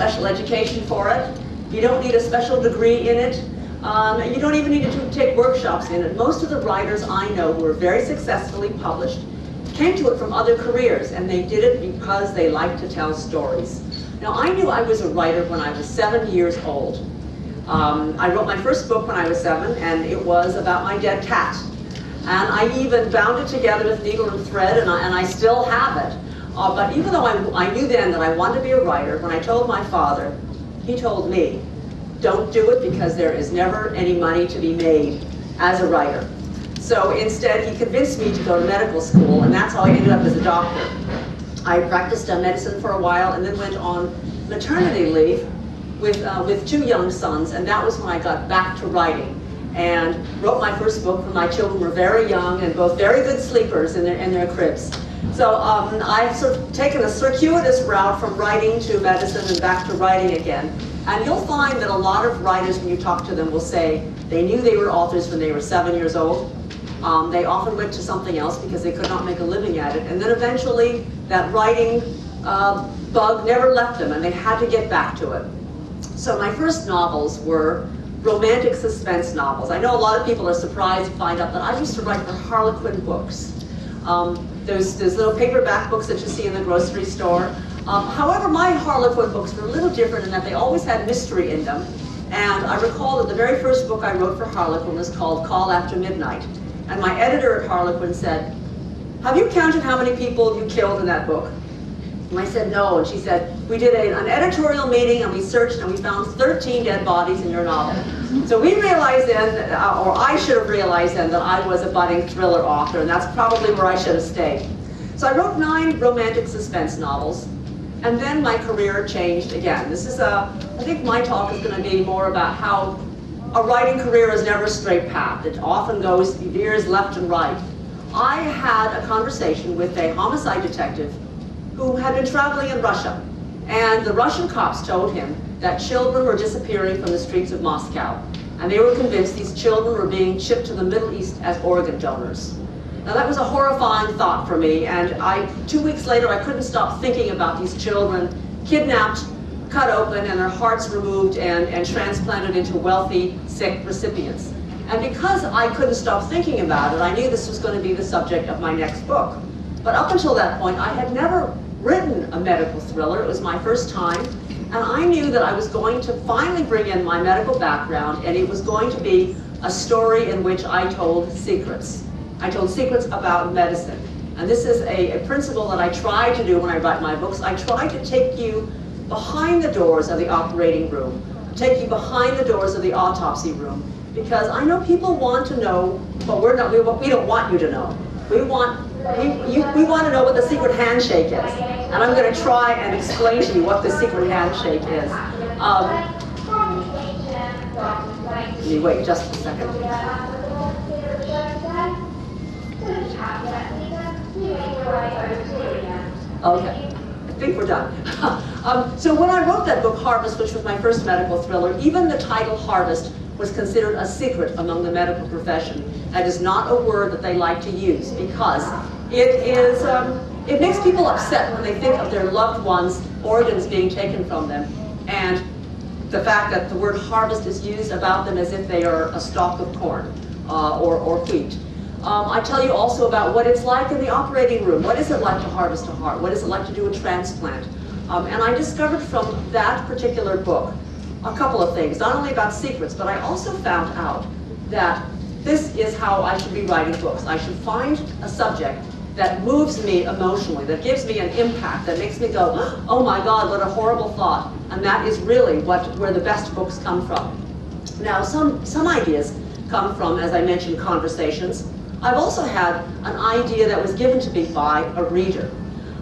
special education for it. You don't need a special degree in it. You don't even need to take workshops in it. Most of the writers I know who are very successfully published came to it from other careers, and they did it because they like to tell stories. Now, I knew I was a writer when I was 7 years old. I wrote my first book when I was 7, and it was about my dead cat. And I even bound it together with needle and thread, and I still have it. But even though I knew then that I wanted to be a writer, when I told my father, he told me, don't do it because there is never any money to be made as a writer. So instead, he convinced me to go to medical school, and that's how I ended up as a doctor. I practiced medicine for a while and then went on maternity leave with 2 young sons, and that was when I got back to writing and wrote my first book when my children were very young and both very good sleepers in their cribs. So I've sort of taken a circuitous route from writing to medicine and back to writing again. And you'll find that a lot of writers, when you talk to them, will say they knew they were authors when they were 7 years old. They often went to something else because they could not make a living at it. And then eventually that writing bug never left them, and they had to get back to it. So my first novels were romantic suspense novels. I know a lot of people are surprised to find out that I used to write for Harlequin books. There's little paperback books that you see in the grocery store. However, my Harlequin books were a little different in that they always had mystery in them. And I recall that the very first book I wrote for Harlequin was called Call After Midnight. And my editor at Harlequin said, have you counted how many people you killed in that book? And I said, no. And she said, we did an editorial meeting and we searched and we found 13 dead bodies in your novel. So we realized then, or I should have realized then, that I was a budding thriller author, and that's probably where I should have stayed. So I wrote 9 romantic suspense novels, and then my career changed again. This is I think my talk is going to be more about how a writing career is never a straight path. It often goes veers left and right. I had a conversation with a homicide detective who had been traveling in Russia, and the Russian cops told him that children were disappearing from the streets of Moscow, and they were convinced these children were being shipped to the Middle East as organ donors. Now that was a horrifying thought for me, and 2 weeks later I couldn't stop thinking about these children kidnapped, cut open, and their hearts removed and transplanted into wealthy, sick recipients. And because I couldn't stop thinking about it, I knew this was going to be the subject of my next book. But up until that point, I had never written a medical thriller. It was my first time, and I knew that I was going to finally bring in my medical background, and it was going to be a story in which I told secrets. I told secrets about medicine. And this is a principle that I try to do when I write my books. I try to take you behind the doors of the operating room, take you behind the doors of the autopsy room, because I know people want to know, but we don't want you to know. We want to know what the secret handshake is. And I'm going to try and explain to you what the secret handshake is. Let me wait just a second. Okay, I think we're done. So when I wrote that book, Harvest, which was my first medical thriller, even the title Harvest was considered a secret among the medical profession. That is not a word that they like to use because it makes people upset when they think of their loved ones' organs being taken from them, and the fact that the word harvest is used about them as if they are a stalk of corn or wheat. I tell you also about what it's like in the operating room. What is it like to harvest a heart? What is it like to do a transplant? And I discovered from that particular book a couple of things, not only about secrets, but I also found out that this is how I should be writing books. I should find a subject that moves me emotionally, that gives me an impact, that makes me go, oh my God, what a horrible thought. And that is really where the best books come from. Now, some ideas come from, as I mentioned, conversations. I've also had an idea that was given to me by a reader.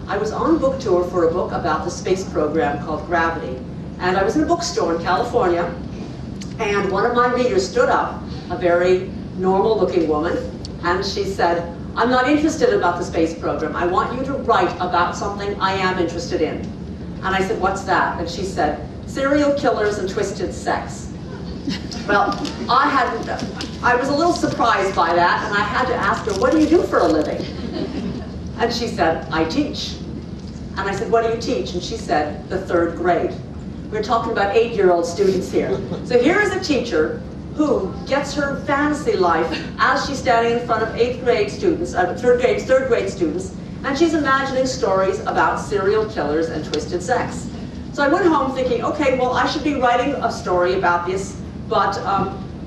I was on book tour for a book about the space program called Gravity. And I was in a bookstore in California, and one of my readers stood up, a very normal-looking woman, and she said, I'm not interested about the space program. I want you to write about something I am interested in. And I said, what's that? And she said, serial killers and twisted sex. Well, I was a little surprised by that, and I had to ask her, what do you do for a living? And she said, I teach. And I said, what do you teach? And she said, the 3rd grade. We're talking about 8-year-old students here. So here is a teacher who gets her fantasy life as she's standing in front of 8th grade students, third grade students, and she's imagining stories about serial killers and twisted sex. So I went home thinking, okay, well, I should be writing a story about this, but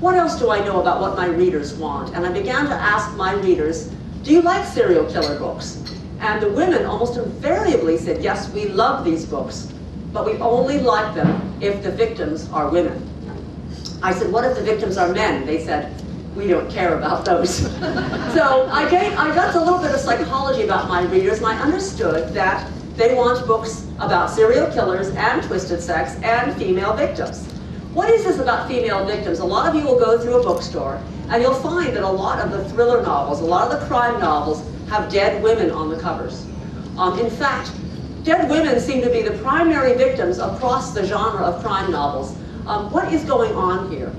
what else do I know about what my readers want? And I began to ask my readers, do you like serial killer books? And the women almost invariably said, yes, we love these books, but we only like them if the victims are women. I said, what if the victims are men? They said, we don't care about those. So I got a little bit of psychology about my readers, and I understood that they want books about serial killers and twisted sex and female victims. What is this about female victims? A lot of you will go through a bookstore, and you'll find that a lot of the thriller novels, a lot of the crime novels, have dead women on the covers. In fact, dead women seem to be the primary victims across the genre of crime novels. What is going on here?